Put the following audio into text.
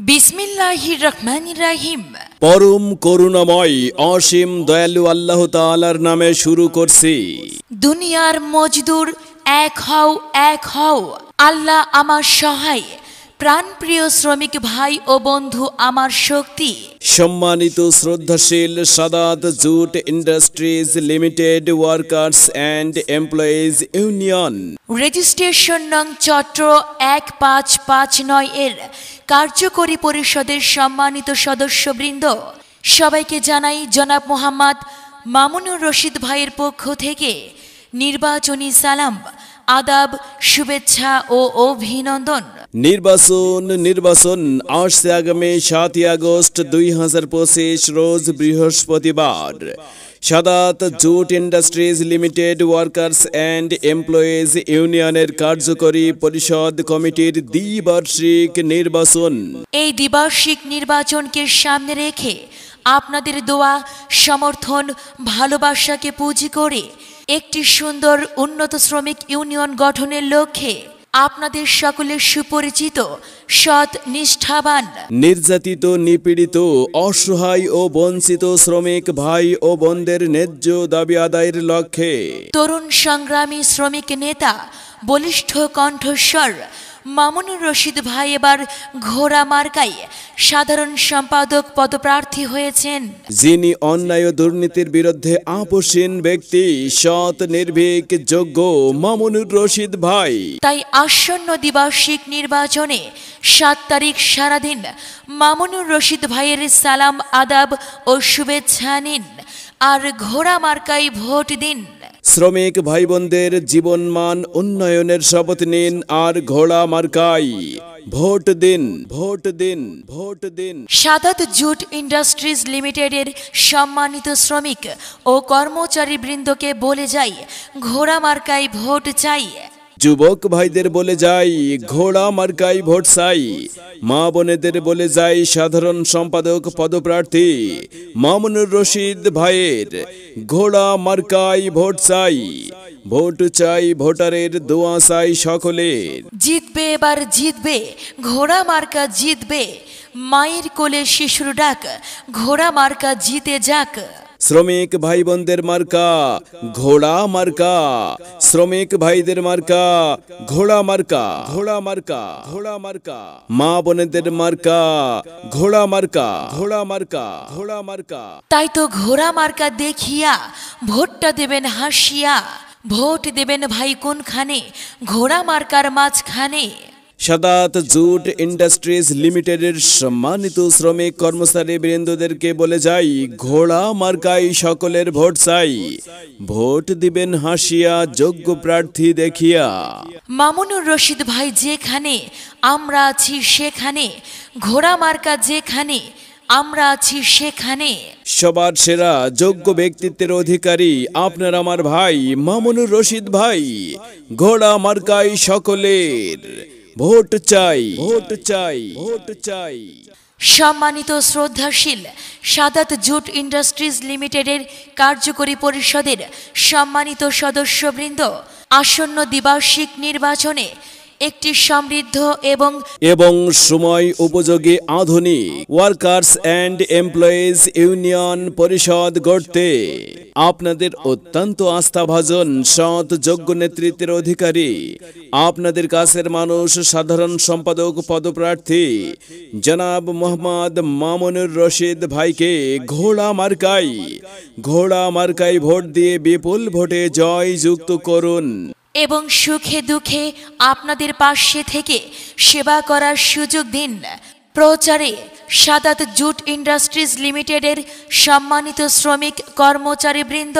বিসমিল্লাহির রহমানির রহিম। পরম করুণাময় অসীম দয়ালু আল্লাহ তাআলার নামে শুরু করছি। দুনিয়ার মজদুর এক হও, এক হও। আল্লাহ আমার সহায়, প্রাণপ্রিয় শ্রমিক ভাই ও বন্ধু আমার শক্তি। সম্মানিত শ্রদ্ধাশীল Sadat jute industries limited workers and employees union registration নং চট্র 1559 এর কার্যকরী পরিষদের সম্মানিত সদস্যবৃন্দ, সবাইকে জানাই জনাব মোহাম্মদ মামুনুর রশিদ ভাইয়ের পক্ষ থেকে নির্বাচনী সালাম, আদাব, শুভেচ্ছা ও অভিনন্দন। নির্বাচন আসছে আগামী 7 আগস্ট 2025 রোজ বৃহস্পতিবার। Sadat jute industries limited workers and employees ইউনিয়নের কার্যকরী পরিষদ কমিটির দ্বিবার্ষিক নির্বাচন। এই দ্বিবার্ষিক নির্বাচনকে সামনে রেখে আপনাদের দোয়া, সমর্থন, ভালোবাসাকে পুঁজি করে একটি সুন্দর উন্নত শ্রমিক ইউনিয়ন গঠনের লক্ষ্যে আপনাদের সকলের সুপরিচিত, সৎ, নিষ্ঠাবান, নির্যাতিত, নিপীড়িত, অসহায় ও বঞ্চিত শ্রমিক ভাই ও বোনদের ন্যায্য দাবি আদায়ের লক্ষ্যে তরুণ সংগ্রামী শ্রমিক নেতা, বলিষ্ঠ কণ্ঠস্বর মামুনুর রশিদ ভাই এবার ঘোড়া মার্কায় সাধারণ সম্পাদক পদপ্রার্থী হয়েছেন। যিনি অন্যায় ও দুর্নীতির বিরুদ্ধে আপোষহীন ব্যক্তি, সৎ, নির্ভীক, যোগ্য মামুনুর রশিদ ভাই। তাই আসন্ন দ্বিবার্ষিক নির্বাচনে 7 তারিখ সারাদিন মামুনুর রশিদ ভাইয়ের সালাম, আদাব ও শুভেচ্ছা নিন আর ঘোড়া মার্কায় ভোট দিন। শ্রমিক ভাই বোনদের জীবনমান উন্নয়নের শপথ নিন আর ঘোড়া মার্কায় ভোট দিন, ভোট দিন, ভোট দিন। সাদাত জুট ইন্ডাস্ট্রিজ লিমিটেডের সম্মানিত শ্রমিক ও কর্মচারী বৃন্দকে বলে যাই, ঘোড়া মার্কায় ভোট চাই। যুবক ভাইদের বলে যাই, ঘোড়া মার্কায় ভোট চাই। মা বোনেদের বলে যাই, সাধারণ সম্পাদক পদপ্রার্থী মামুনুর রশিদ ভাইয়ের ঘোড়া মার্কায় ভোট চাই। ভোট চাই, ভোটারের দোয়া চাই সকলের। জিতবে, এবার জিতবে, ঘোড়া মার্কা জিতবে। মায়ের কোলে শিশুর ডাক, ঘোড়া মার্কা জিতে যাক। শ্রমিক ভাই বোনদের মার্কা ঘোড়া মার্কা, শ্রমিক ভাইদের মার্কা ঘোড়া মার্কা, ঘোড়া মার্কা, ঘোড়া মার্কা। মা বোনেদের মার্কা ঘোড়া মার্কা, ঘোড়া মার্কা, ঘোড়া মার্কা। তাই তো ঘোড়া মার্কা দেখিয়া ভোটটা দেবেন হাসিয়া। ভোট দেবেন ভাই কোনখানে? ঘোড়া মার্কার মাঝখানে। সাদাত জুট ইন্ডাস্ট্রিজ লিমিটেডের সম্মানিত শ্রমিক কর্মচারী বৃন্দদেরকে বলে যাই, ঘোড়া মার্কায় সকলের ভোট চাই। ভোট দিবেন হাসিয়া, যোগ্য প্রার্থী দেখিয়া। মামুনুর রশিদ ভাই যেখানে, আমরা আছি সেখানে। ঘোড়া মার্কা যেখানে, আমরা আছি সেখানে। সবার সেরা যোগ্য ব্যক্তিত্বের অধিকারী আপনার আমার ভাই মামুনুর রশিদ ভাই। ঘোড়া মার্কায় সকলের ভোট চাই, ভোট চাই, ভোট চাই। সম্মানিত শ্রদ্ধাশীল সাদাত জুট ইন্ডাস্ট্রিজ লিমিটেডের কার্যকরী পরিষদের সম্মানিত সদস্যবৃন্দ, আসন্ন দ্বিবার্ষিক নির্বাচনে একটি সমৃদ্ধ এবং সময় উপযোগী আধুনিক ওয়ার্কার্স অ্যান্ড এমপ্লয়িজ ইউনিয়ন পরিষদ গড়তে আপনাদের অত্যন্ত আস্থাভাজন, সৎ, যোগ্য নেতৃত্বের অধিকারী আপনাদের কাছের মানুষ, সাধারণ সম্পাদক পদপ্রার্থী জনাব মোহাম্মদ মামুনুর রশিদ ভাইকে ঘোড়া মার্কায় ভোট দিয়ে বিপুল ভোটে জয়যুক্ত করুন এবং সুখে দুঃখে আপনাদের পাশে থেকে সেবা করার সুযোগ দিন। প্রচারে সাদাত জুট ইন্ডাস্ট্রিজ লিমিটেডের সম্মানিত শ্রমিক কর্মচারী বৃন্দ।